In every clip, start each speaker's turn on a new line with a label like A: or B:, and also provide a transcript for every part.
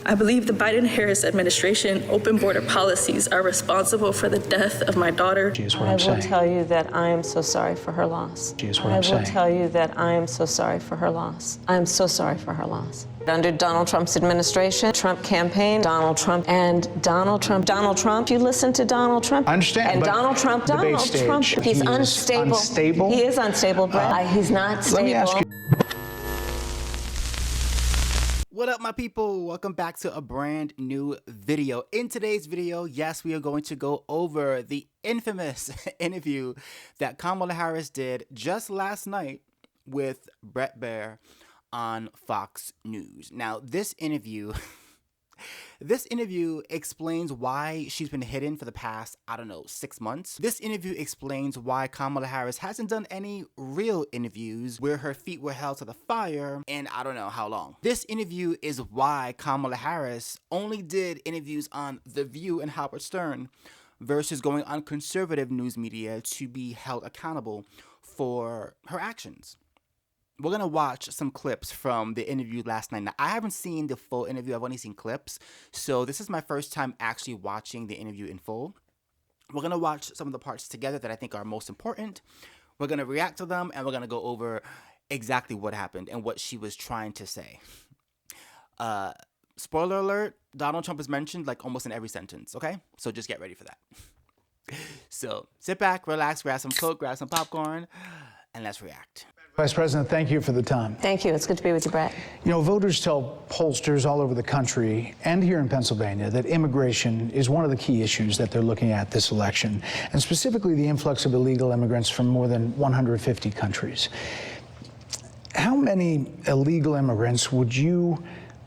A: I believe the Biden-Harris administration open border policies are responsible for the death of my daughter.
B: I will tell you that I am so sorry for her loss. I will tell you that I am so sorry for her loss. I am so sorry for her loss. Under Donald Trump's administration, Trump campaign, Donald Trump, you listen to Donald Trump.
C: I understand.
B: And Donald Trump, he's unstable.
C: Unstable?
B: He is unstable, Brett. He's not stable.
C: Let me ask you.
D: What up, my people? Welcome back to a brand new video. In today's video, yes, we are going to go over the infamous interview that Kamala Harris did just last night with Bret Baier on Fox News. Now, this interview explains why she's been hidden for the past, 6 months. This interview explains why Kamala Harris hasn't done any real interviews where her feet were held to the fire in I don't know how long. This interview is why Kamala Harris only did interviews on The View and Howard Stern versus going on conservative news media to be held accountable for her actions. We're going to watch some clips from the interview last night. Now, I haven't seen the full interview. I've only seen clips. So this is my first time actually watching the interview in full. We're going to watch some of the parts together that I think are most important. We're going to react to them, and we're going to go over exactly what happened and what she was trying to say. Spoiler alert, Donald Trump is mentioned like almost in every sentence, okay? So just get ready for that. So sit back, relax, grab some Coke, grab some popcorn, and let's react.
C: Vice President, thank you for the time.
B: Thank you. It's good to be with you, Brett.
C: You know, voters tell pollsters all over the country and here in Pennsylvania that immigration is one of the key issues that they're looking at this election, and specifically the influx of illegal immigrants from more than 150 countries. How many illegal immigrants would you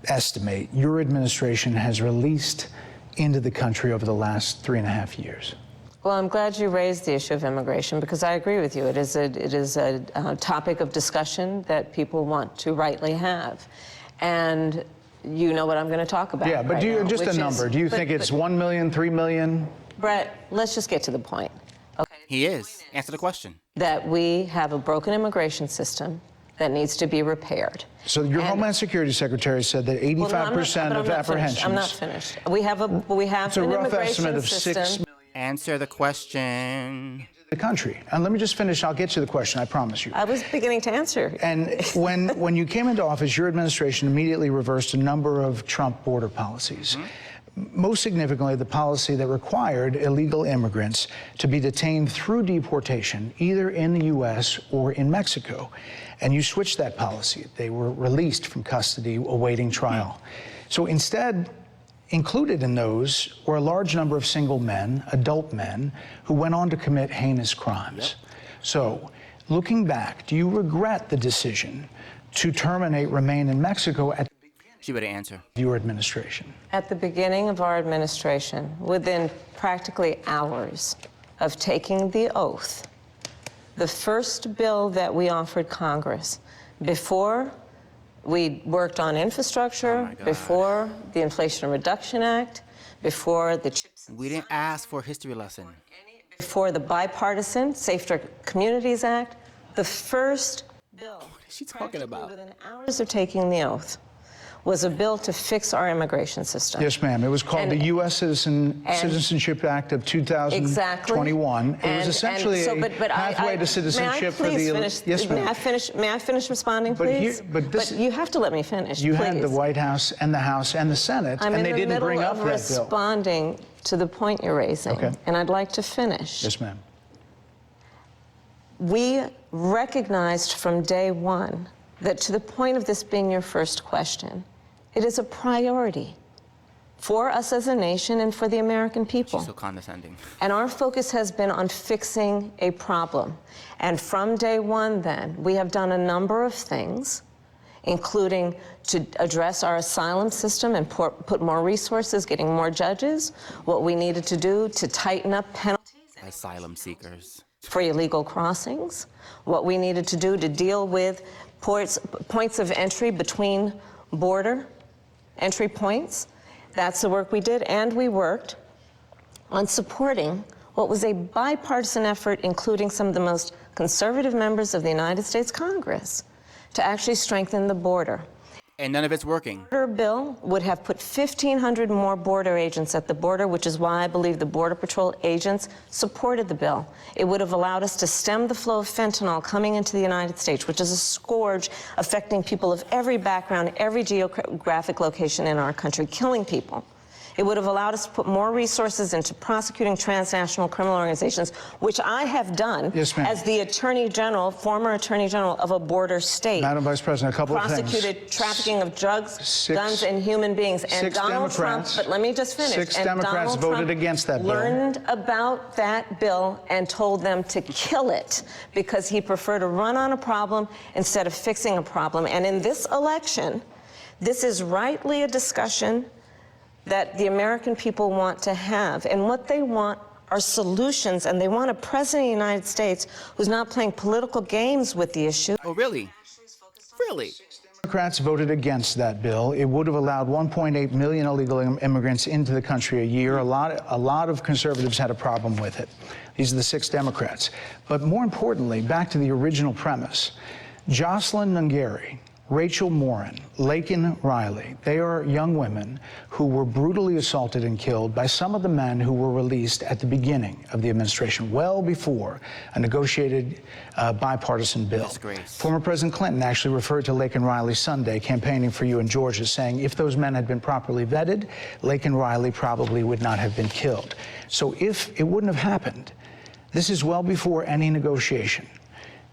C: estimate your administration has released into the country over the last 3.5 years?
B: Well, I'm glad you raised the issue of immigration because I agree with you. It is a topic of discussion that people want to rightly have. And you know what I'm going to talk about.
C: Yeah, but
B: right
C: do you,
B: now,
C: just a number, do you think it's 1 million, 3 million?
B: Brett, let's just get to the point. Okay.
D: He is. Answer the question.
B: That we have a broken immigration system that needs to be repaired.
C: So your Homeland Security Secretary said that 85% of apprehensions.
B: I'm not finished. We have an
C: rough estimate of
B: system.
C: 6 million.
D: Answer the question.
C: The country. And let me just finish. I'll get to the question, I promise you.
B: I was beginning to answer.
C: And when you came into office, your administration immediately reversed a number of Trump border policies. Mm-hmm. Most significantly, the policy that required illegal immigrants to be detained through deportation, either in the U.S. or in Mexico. And you switched that policy. They were released from custody awaiting trial. So instead, included in those were a large number of single men, adult men, who went on to commit heinous crimes. Yep. So, looking back, do you regret the decision to remain in Mexico at the
D: She better answer.
C: of your administration?
B: At the beginning of our administration, within practically hours of taking the oath, the first bill that we offered Congress before we worked on infrastructure, before the Inflation Reduction Act, before the CHIPS.
D: We didn't ask for a history lesson.
B: Before the Bipartisan Safer Communities Act, the first bill,
D: What is she talking about?
B: within hours of taking the oath, was a bill to fix our immigration system.
C: Yes, ma'am. It was called the U.S. Citizenship Act of 2021.
B: Exactly.
C: It was essentially a pathway to citizenship for the... Yes, ma'am.
B: May I finish responding, please?
C: But
B: you have to let me finish,
C: you
B: please.
C: had the White House and the House and the Senate, and they didn't bring up that bill.
B: I'm in the middle of responding to the point you're raising,
C: okay,
B: and I'd like to finish.
C: Yes, ma'am.
B: We recognized from day one that to the point of this being your first question, it is a priority for us as a nation and for the American people.
D: She's so condescending.
B: And our focus has been on fixing a problem. And from day one then, we have done a number of things, including to address our asylum system and put more resources, getting more judges, what we needed to do to tighten up penalties.
D: Asylum seekers.
B: For illegal crossings, what we needed to do to deal with points of entry between border entry points. That's the work we did, and we worked on supporting what was a bipartisan effort, including some of the most conservative members of the United States Congress, to actually strengthen the border.
D: And none of it's working.
B: Border bill would have put 1,500 more border agents at the border, which is why I believe the Border Patrol agents supported the bill. It would have allowed us to stem the flow of fentanyl coming into the United States, which is a scourge affecting people of every background, every geographic location in our country, killing people. It would have allowed us to put more resources into prosecuting transnational criminal organizations, which I have done as the Attorney General, former Attorney General of a border state.
C: Madam Vice President, a couple of things.
B: Prosecuted trafficking of drugs, guns, and human beings. And Donald Trump, but let me just finish.
C: Six Democrats voted against that bill.
B: Learned about that bill and told them to kill it because he preferred to run on a problem instead of fixing a problem. And in this election, this is rightly a discussion that the American people want to have. And what they want are solutions, and they want a president of the United States who's not playing political games with the issue.
D: Oh, really? Really?
C: Democrats voted against that bill. It would have allowed 1.8 million illegal immigrants into the country a year. A lot of conservatives had a problem with it. These are the 6 Democrats. But more importantly, back to the original premise, Jocelyn Nungari, Rachel Morin, Laken Riley, they are young women who were brutally assaulted and killed by some of the men who were released at the beginning of the administration, well before a negotiated bipartisan bill.
D: Disgrace.
C: Former President Clinton actually referred to Laken Riley Sunday, campaigning for you in Georgia, saying if those men had been properly vetted, Laken Riley probably would not have been killed. So if it wouldn't have happened, this is well before any negotiation.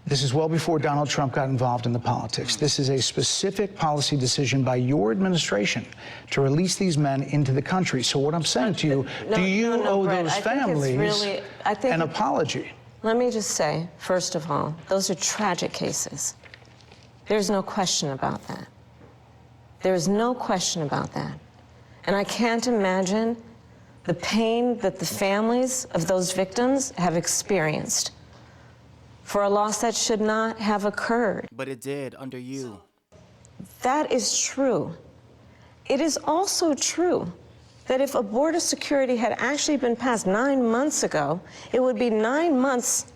C: This is well before Donald Trump got involved in the politics. This is a specific policy decision by your administration to release these men into the country. So what I'm saying to you, do you owe those families an apology?
B: Let me just say, first of all, those are tragic cases. There's no question about that. There's no question about that. And I can't imagine the pain that the families of those victims have experienced for a loss that should not have occurred.
D: But it did under you.
B: That is true. It is also true that if a border security had actually been passed 9 months ago, it would be 9 months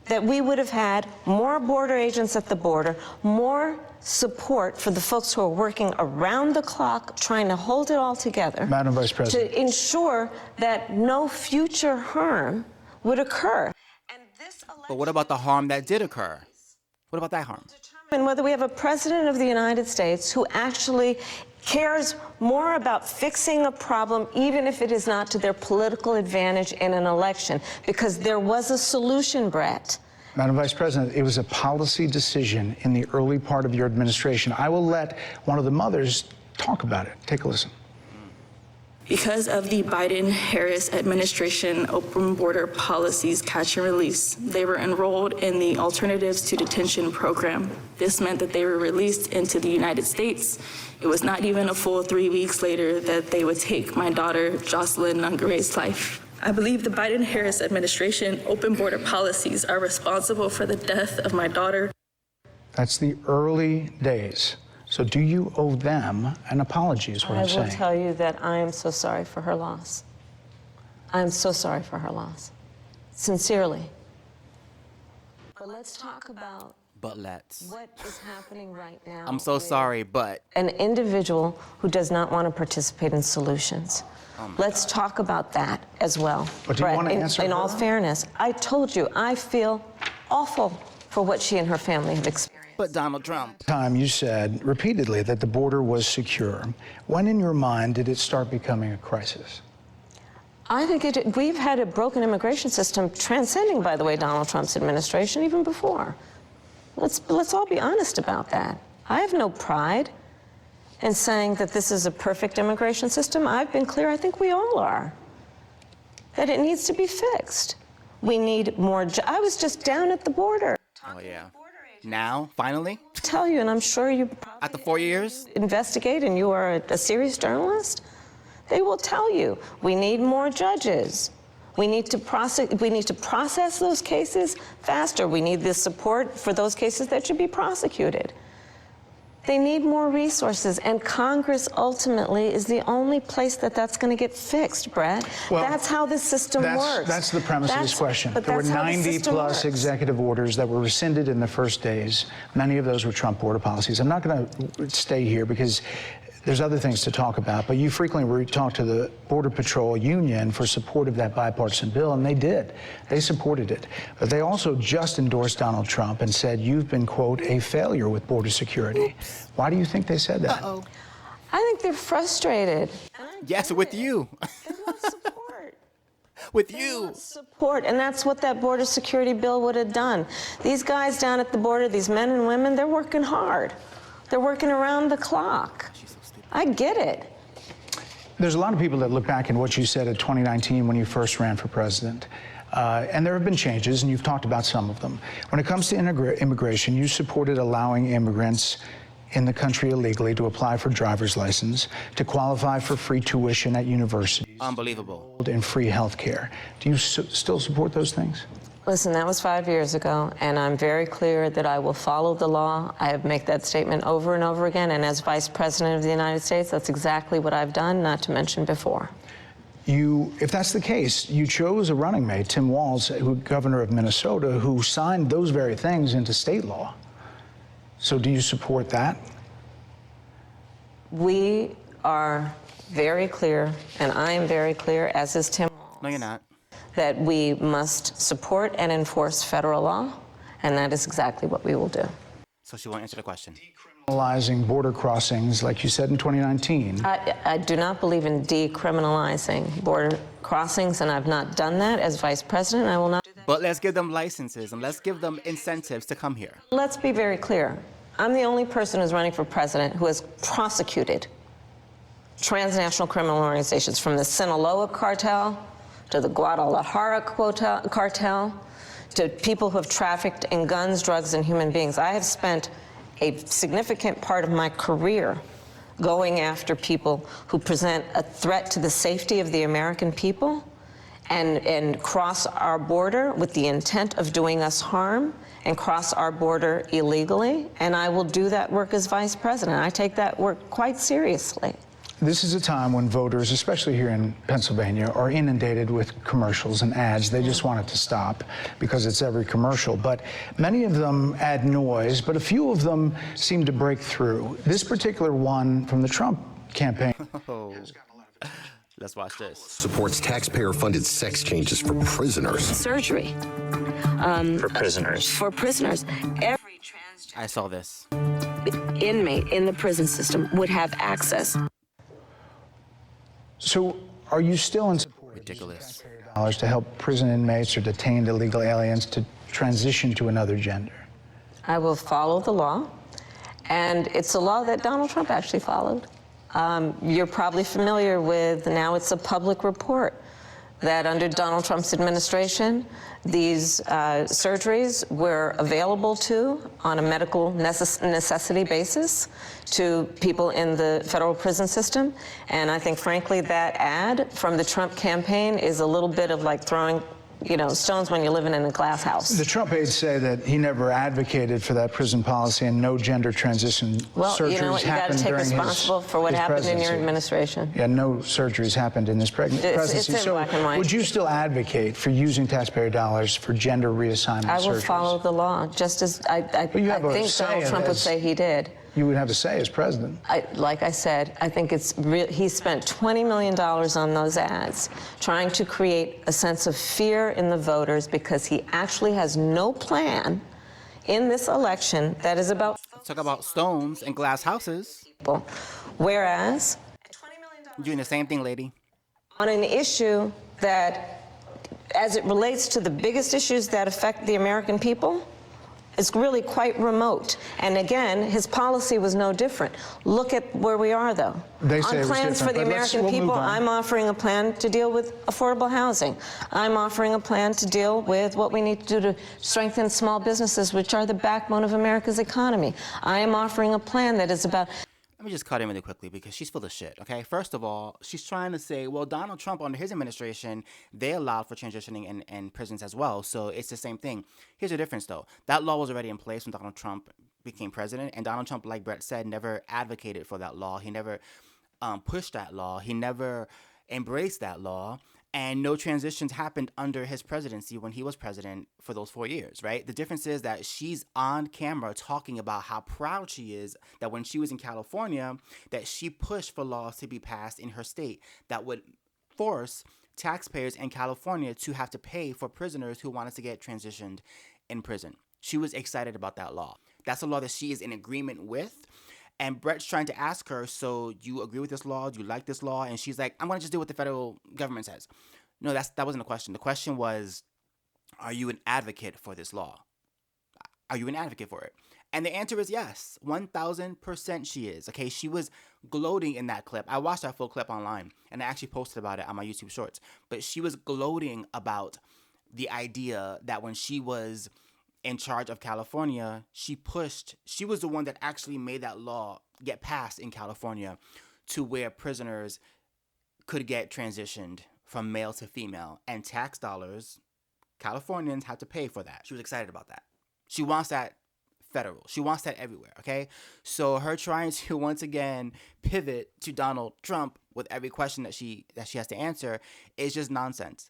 B: that we would have had more border agents at the border, more support for the folks who are working around the clock trying to hold it all together.
C: Madam Vice President.
B: To ensure that no future harm would occur.
D: But what about the harm that did occur? What about that harm?
B: And whether we have a president of the United States who actually cares more about fixing a problem, even if it is not to their political advantage in an election, because there was a solution, Brett.
C: Madam Vice President, it was a policy decision in the early part of your administration. I will let one of the mothers talk about it. Take a listen.
A: Because of the Biden-Harris administration open border policies catch and release, they were enrolled in the Alternatives to Detention program. This meant that they were released into the United States. It was not even a full 3 weeks later that they would take my daughter, Jocelyn Nungari's life. I believe the Biden-Harris administration open border policies are responsible for the death of my daughter.
C: That's the early days. So do you owe them an apology is what I'm saying.
B: I will tell you that I am so sorry for her loss. I am so sorry for her loss. Sincerely. But let's talk about
D: But let's.
B: what is happening right now.
D: I'm so sorry, but.
B: An individual who does not want to participate in solutions. Let's talk about that as well.
C: But do you
B: Brett,
C: want to answer
B: in all
C: her?
B: fairness, I told you, I feel awful for what she and her family have experienced.
D: But Donald Trump.
C: Time you said repeatedly that the border was secure. When in your mind did it start becoming a crisis?
B: I think we've had a broken immigration system transcending, by the way, Donald Trump's administration, even before. Let's all be honest about that. I have no pride in saying that this is a perfect immigration system. I've been clear, I think we all are, that it needs to be fixed. We need more. I was just down at the border.
D: Oh, yeah. Now, finally?
B: Tell you, and I'm sure you
D: After 4 years?
B: investigate, and you are a serious journalist, they will tell you we need more judges. We need to process those cases faster. We need the support for those cases that should be prosecuted. They need more resources, and Congress ultimately is the only place that that's going to get fixed, Brett.
C: Well,
B: that's how this system works.
C: That's the premise of this question.
B: But
C: There were
B: that's how the
C: 90
B: system
C: plus
B: works.
C: executive orders that were rescinded in the first days. Many of those were Trump border policies. I'm not going to stay here because there's other things to talk about, but you frequently talked to the Border Patrol Union for support of that bipartisan bill, and they did. They supported it. But they also just endorsed Donald Trump and said, you've been, quote, a failure with border security.
D: Oops.
C: Why do you think they said that?
D: Uh-oh.
B: I think they're frustrated.
D: Yes, with you.
B: They want support.
D: With
B: They
D: you.
B: want support, and that's what that border security bill would have done. These guys down at the border, these men and women, they're working hard. They're working around the clock. I get it.
C: There's a lot of people that look back at what you said in 2019 when you first ran for president. And there have been changes, and you've talked about some of them. When it comes to immigration, you supported allowing immigrants in the country illegally to apply for driver's license, to qualify for free tuition at universities.
D: Unbelievable.
C: And free health care. Do you still support those things?
B: Listen, that was 5 years ago, and I'm very clear that I will follow the law. I have made that statement over and over again, and as Vice President of the United States, that's exactly what I've done, not to mention before.
C: If that's the case, you chose a running mate, Tim Walz, governor of Minnesota, who signed those very things into state law. So do you support that?
B: We are very clear, and I am very clear, as is Tim Walz.
D: No, you're not.
B: That we must support and enforce federal law, and that is exactly what we will do.
D: So she won't answer the question.
C: Decriminalizing border crossings, like you said in 2019.
B: I do not believe in decriminalizing border crossings, and I've not done that as vice president. I will not do that.
D: But let's give them licenses and let's give them incentives to come here.
B: Let's be very clear. I'm the only person who's running for president who has prosecuted transnational criminal organizations, from the Sinaloa cartel to the Guadalajara cartel, to people who have trafficked in guns, drugs, and human beings. I have spent a significant part of my career going after people who present a threat to the safety of the American people and cross our border with the intent of doing us harm and cross our border illegally. And I will do that work as vice president. I take that work quite seriously.
C: This is a time when voters, especially here in Pennsylvania, are inundated with commercials and ads. They just want it to stop because it's every commercial. But many of them add noise, but a few of them seem to break through. This particular one from the Trump campaign.
D: Let's watch this.
E: Supports taxpayer-funded sex changes for prisoners.
F: Surgery.
G: For prisoners.
F: For prisoners. Every transgender
D: I saw this.
F: inmate in the prison system would have access.
C: So are you still in support
D: Ridiculous.
C: of dollars to help prison inmates or detained illegal aliens to transition to another gender?
B: I will follow the law, and it's a law that Donald Trump actually followed. You're probably familiar with, now it's a public report, that under Donald Trump's administration, these surgeries were available on a medical necessity basis to people in the federal prison system. And I think, frankly, that ad from the Trump campaign is a little bit of like throwing, stones when you're living in a glass house.
C: The Trump aides say that he never advocated for that prison policy and no gender transition surgeries
B: you know what? You got to
C: happened
B: take
C: during
B: responsible for what
C: his
B: happened in your
C: presidency.
B: administration.
C: Yeah, no surgeries happened in this presidency.
B: It's in
C: So
B: black and white.
C: would you still advocate for using taxpayer dollars for gender reassignment
B: I will
C: surgeries?
B: follow the law, just as I
C: you have a
B: think
C: say
B: Donald
C: in
B: Trump would
C: this.
B: say he did.
C: You would have a say as president.
B: Like I said, I think it's real. He spent $20 million on those ads, trying to create a sense of fear in the voters because he actually has no plan in this election that is about
D: Talk about stones and glass houses.
B: people. Whereas,
D: You're doing the same thing, lady.
B: on an issue that, as it relates to the biggest issues that affect the American people, it's really quite remote. And again, his policy was no different. Look at where we are, though.
C: They say it
B: On
C: was
B: plans for
C: different,
B: the
C: but let's-
B: American
C: we'll move
B: people,
C: on.
B: I'm offering a plan to deal with affordable housing. I'm offering a plan to deal with what we need to do to strengthen small businesses, which are the backbone of America's economy. I am offering a plan that is about
D: Let me just cut in really quickly because she's full of shit, okay? First of all, she's trying to say, well, Donald Trump, under his administration, they allowed for transitioning in prisons as well, so it's the same thing. Here's the difference, though. That law was already in place when Donald Trump became president. And Donald Trump, like Brett said, never advocated for that law. He never pushed that law. He never embraced that law. And no transitions happened under his presidency when he was president for those 4 years, right? The difference is that she's on camera talking about how proud she is that when she was in California, that she pushed for laws to be passed in her state that would force taxpayers in California to have to pay for prisoners who wanted to get transitioned in prison. She was excited about that law. That's a law that she is in agreement with. And Brett's trying to ask her, so you agree with this law? Do you like this law? And she's like, I'm going to just do what the federal government says. No, that wasn't the question. The question was, are you an advocate for this law? Are you an advocate for it? And the answer is yes, 1,000% she is. Okay, she was gloating in that clip. I watched that full clip online, and I actually posted about it on my YouTube Shorts. But she was gloating about the idea that when she was in charge of California, she was the one that actually made that law get passed in California to where prisoners could get transitioned from male to female, and tax dollars, Californians had to pay for that. She was excited about that. She wants that federal. She wants that everywhere, okay? So her trying to once again pivot to Donald Trump with every question that she has to answer is just nonsense.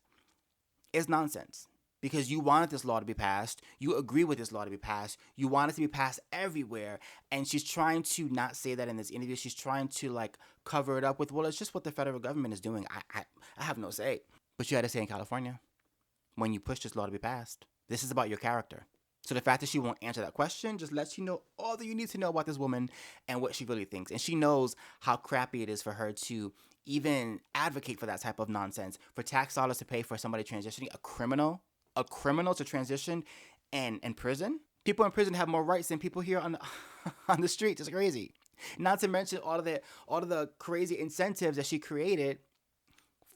D: It's nonsense. Because you wanted this law to be passed, you agree with this law to be passed, you want it to be passed everywhere, and she's trying to not say that in this interview. She's trying to like cover it up with, well, it's just what the federal government is doing. I have no say. But you had to say in California, when you push this law to be passed, this is about your character. So the fact that she won't answer that question just lets you know all that you need to know about this woman and what she really thinks. And she knows how crappy it is for her to even advocate for that type of nonsense, for tax dollars to pay for somebody transitioning, a criminal to transition and in prison. People in prison have more rights than people here on the streets. It's crazy. Not to mention all of the crazy incentives that she created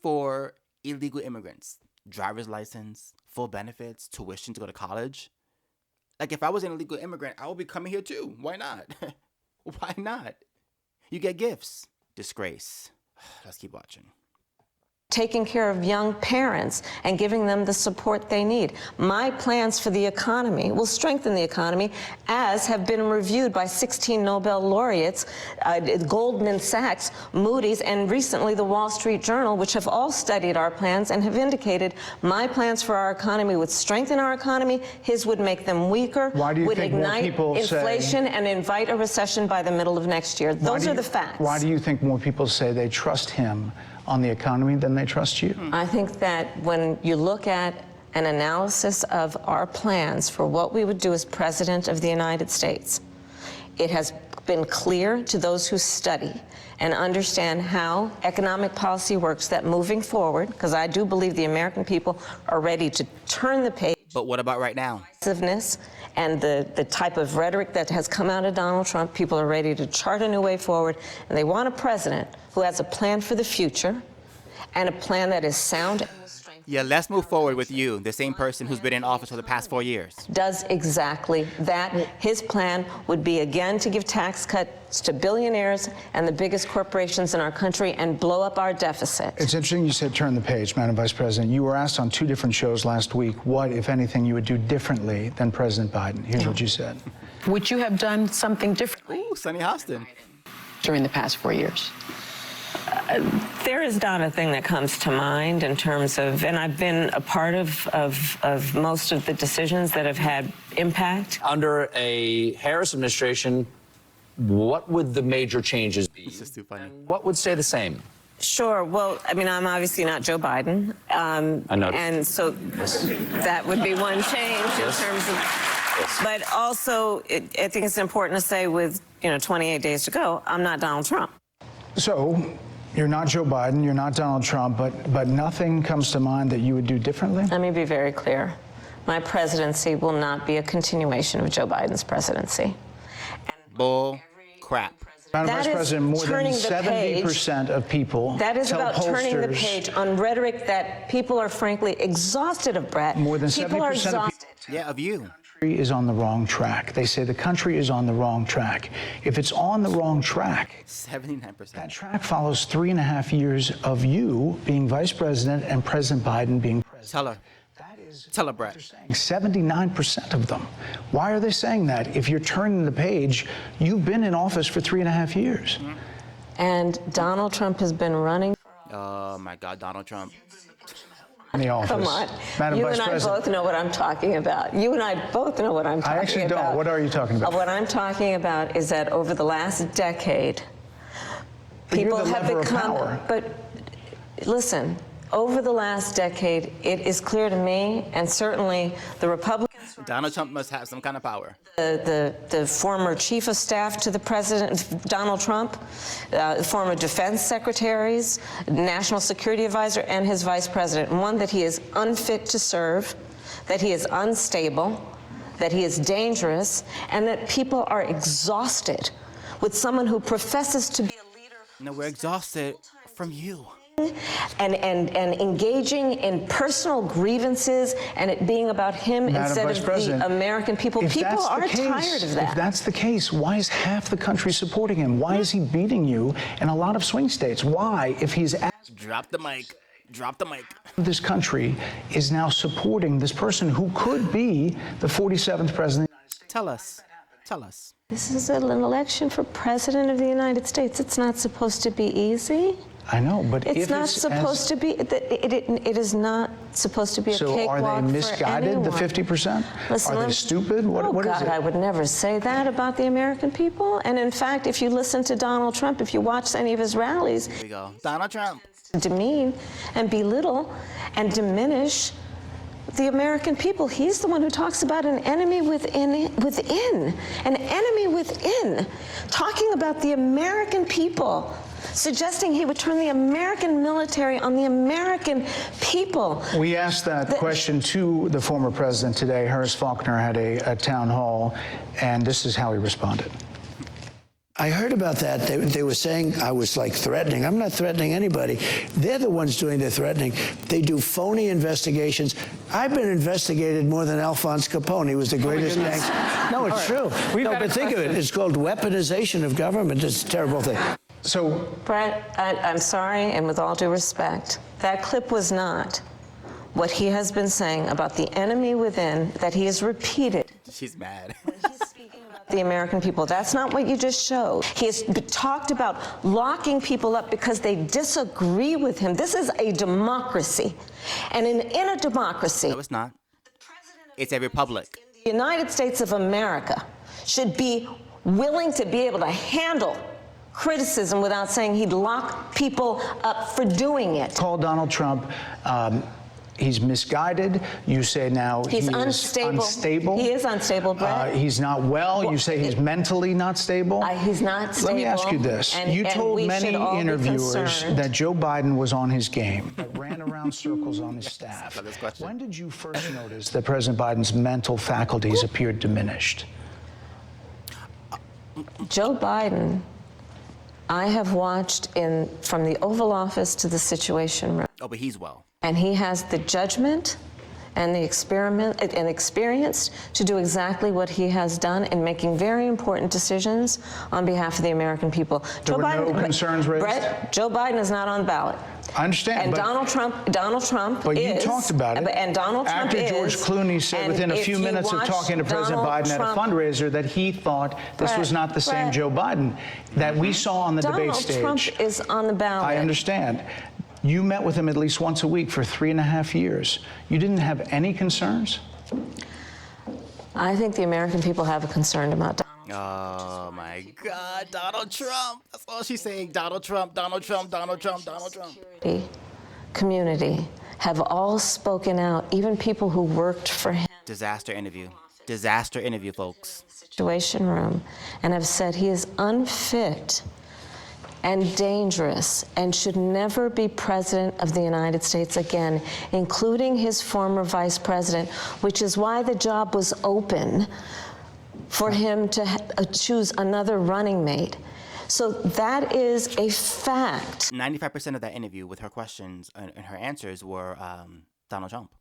D: for illegal immigrants. Driver's license, full benefits, tuition to go to college. Like if I was an illegal immigrant, I would be coming here too. Why not? Why not? You get gifts. Disgrace. Let's keep watching.
B: Taking care of young parents and giving them the support they need. My plans for the economy will strengthen the economy, as have been reviewed by 16 Nobel laureates, Goldman Sachs, Moody's, and recently the Wall Street Journal, which have all studied our plans and have indicated my plans for our economy would strengthen our economy, his would make them weaker,
C: Why do you
B: would
C: think more
B: ignite
C: people
B: inflation and invite a recession by the middle of next year. Those are the facts.
C: Why do you think more people say they trust him on the economy than they trust you?
B: I think that when you look at an analysis of our plans for what we would do as President of the United States, it has been clear to those who study and understand how economic policy works that moving forward, because I do believe the American people are ready to turn the page.
D: But what about right now?
B: And the type of rhetoric that has come out of Donald Trump, people are ready to chart a new way forward, and they want a president who has a plan for the future and a plan that is sound.
D: Yeah, let's move forward with you, the same person who's been in office for the past 4 years.
B: Does exactly that. His plan would be, again, to give tax cuts to billionaires and the biggest corporations in our country and blow up our deficit.
C: It's interesting you said turn the page, Madam Vice President. You were asked on 2 different shows last week what, if anything, you would do differently than President Biden. Here's what you said.
H: Would you have done something differently?
D: Ooh, Sunny Hostin.
H: During the past 4 years?
B: There is not a thing that comes to mind in terms of, and I've been a part of most of the decisions that have had impact.
I: Under a Harris administration, what would the major changes be?
D: This is too funny.
I: What would stay the same?
B: Sure. Well, I mean, I'm obviously not Joe Biden.
I: I know.
B: And so that would be one change in terms of. Yes. But also, I think it's important to say with, 28 days to go, I'm not Donald Trump.
C: So, you're not Joe Biden, you're not Donald Trump, but nothing comes to mind that you would do differently?
B: Let me be very clear. My presidency will not be a continuation of Joe Biden's presidency.
D: Bull crap.
C: Madam Vice President, more than 70% of people
B: That is
C: tell
B: about turning the page on rhetoric that people are frankly exhausted of, Brett.
C: More than 70%
B: people are exhausted.
D: Yeah, of you.
C: The country is on the wrong track. They say the country is on the wrong track. If it's on the wrong track,
D: 79%.
C: that track follows 3.5 years of you being Vice President and President Biden being president.
D: Tell her.
C: That
D: Tell her, Brett.
C: 79% of them. Why are they saying that? If you're turning the page, you've been in office for 3.5 years.
B: And Donald Trump has been running.
D: Oh my God, Donald Trump.
C: In the office.
B: Come on.
C: Madam
B: You
C: Vice
B: and I
C: President.
B: both know what I'm talking about. You and I both know what I'm talking about.
C: I actually don't. What are you talking about?
B: What I'm talking about is that over the last decade,
C: But
B: people
C: you're the
B: have
C: lever of
B: become.
C: power.
B: But listen, over the last decade, it is clear to me, and certainly the Republicans.
D: Donald Trump must have some kind of power.
B: The former chief of staff to the president, Donald Trump, former defense secretaries, national security advisor, and his vice president. One, that he is unfit to serve, that he is unstable, that he is dangerous, and that people are exhausted with someone who professes to be a leader.
D: No, we're exhausted from you.
B: And engaging in personal grievances and it being about him
C: Madam
B: instead
C: Vice
B: of
C: President,
B: the American people.
C: if
B: People
C: that's the
B: are
C: case,
B: tired of that.
C: If that's the case, why is half the country supporting him? Why is he beating you in a lot of swing states? Why, if he's
D: Drop the mic. Drop the mic.
C: this country is now supporting this person who could be the 47th president?
D: Tell us. Tell us.
B: This is an election for president of the United States. It's not supposed to be easy.
C: I know, but if
B: It's not supposed to be. It is not supposed to be a
C: So
B: cakewalk
C: are they misguided,
B: for
C: the
B: anyone.
C: 50%?
B: Listen,
C: Are they stupid? What
B: oh
C: is
B: God,
C: it?
B: I would never say that about the American people. And in fact, if you listen to Donald Trump, if you watch any of his rallies,
D: Here we go. Donald Trump.
B: demean and belittle and diminish the American people. He's the one who talks about an enemy within, an enemy within, talking about the American people, suggesting he would turn the American military on the American people.
C: We asked that question to the former president today. Horace Faulkner had a town hall, and this is how he responded.
J: I heard about that. They were saying I was like threatening. I'm not threatening anybody. They're the ones doing the threatening. They do phony investigations. I've been investigated more than Alphonse Capone. He was the greatest gangster. No, it's true. No, but think of it. It's called weaponization of government. It's a terrible thing.
C: So,
B: Brett, I'm sorry, and with all due respect, that clip was not what he has been saying about the enemy within that he has repeated.
D: She's mad.
B: The American people. That's not what you just showed. He has talked about locking people up because they disagree with him. This is a democracy. And in a democracy,
D: No, it's not. It's a republic.
B: the United States of America should be willing to be able to handle criticism without saying he'd lock people up for doing it.
C: call Donald Trump. He's misguided. You say now
B: He's
C: he
B: unstable.
C: is unstable.
B: He is unstable, Brett.
C: He's not well. You say he's mentally not stable.
B: He's not stable.
C: Let me ask you this. You told many interviewers that Joe Biden was on his game, that ran around circles on his staff. When did you first notice that President Biden's mental faculties appeared diminished?
B: Joe Biden, I have watched from the Oval Office to the Situation Room.
D: Oh, but he's well.
B: And he has the judgment and the experience to do exactly what he has done in making very important decisions on behalf of the American people.
C: There were no concerns raised?
B: Brett, Joe Biden is not on the ballot.
C: I understand.
B: And
C: but,
B: Donald Trump
C: But
B: is.
C: you talked about it.
B: And Donald Trump
C: After George Clooney said
B: and
C: within a
B: if
C: few
B: you
C: minutes of
B: watch
C: talking to President
B: Donald
C: Biden at a
B: Trump-
C: fundraiser that he thought this was not the same
B: Brett,
C: Joe Biden that we saw on the debate
B: Donald
C: stage.
B: Trump is on the ballot.
C: I understand. You met with him at least once a week for 3.5 years. You didn't have any concerns?
B: I think the American people have a concern about Donald.
D: Oh my God, Donald Trump. That's all she's saying. Donald Trump, Donald Trump, Donald Trump, Donald Trump.
B: Community have all spoken out, even people who worked for him.
D: Disaster interview. Disaster interview, folks.
B: Situation Room, and have said he is unfit and dangerous and should never be president of the United States again, including his former vice president, which is why the job was open for him to choose another running mate. So that is a fact.
D: 95% of that interview with her questions and her answers were Donald Trump.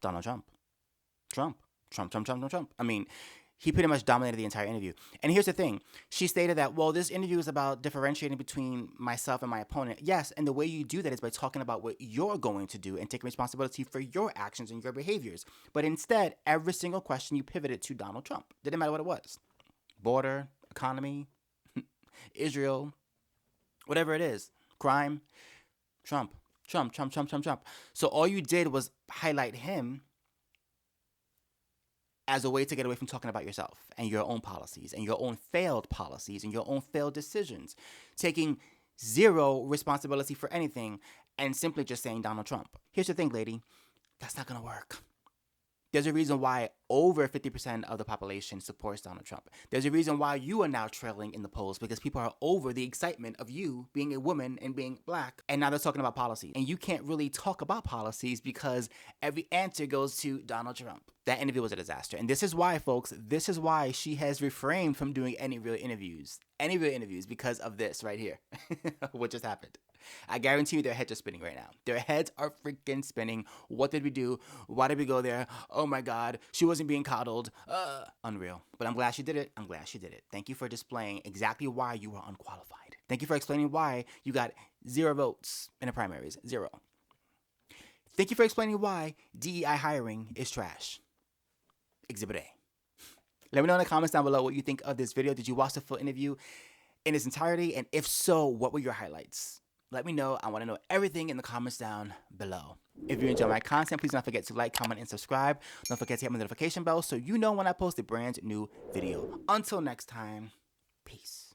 D: Donald Trump. Trump. Trump, Trump, Trump, Trump, Trump. I mean, He pretty much dominated the entire interview. And here's the thing. She stated that, well, this interview is about differentiating between myself and my opponent. Yes, and the way you do that is by talking about what you're going to do and taking responsibility for your actions and your behaviors. But instead, every single question you pivoted to Donald Trump. Didn't matter what it was. Border, economy, Israel, whatever it is. Crime, Trump. So all you did was highlight him as a way to get away from talking about yourself and your own policies and your own failed policies and your own failed decisions, taking zero responsibility for anything and simply just saying Donald Trump. Here's the thing, lady, that's not going to work. There's a reason why over 50% of the population supports Donald Trump. There's a reason why you are now trailing in the polls, because people are over the excitement of you being a woman and being black. And now they're talking about policy. And you can't really talk about policies because every answer goes to Donald Trump. That interview was a disaster. And this is why, folks, this is why she has refrained from doing any real interviews because of this right here, what just happened. I guarantee you their heads are spinning right now. Their heads are freaking spinning. What did we do? Why did we go there? Oh my God, she wasn't being coddled. Unreal. But I'm glad she did it. Thank you for displaying exactly why you were unqualified. Thank you for explaining why you got 0 votes in the primaries. 0. Thank you for explaining why DEI hiring is trash. Exhibit A. Let me know in the comments down below what you think of this video. Did you watch the full interview in its entirety? And if so, what were your highlights? Let me know. I want to know everything in the comments down below. If you enjoy my content, please don't forget to like, comment, and subscribe. Don't forget to hit my notification bell so you know when I post a brand new video. Until next time, peace.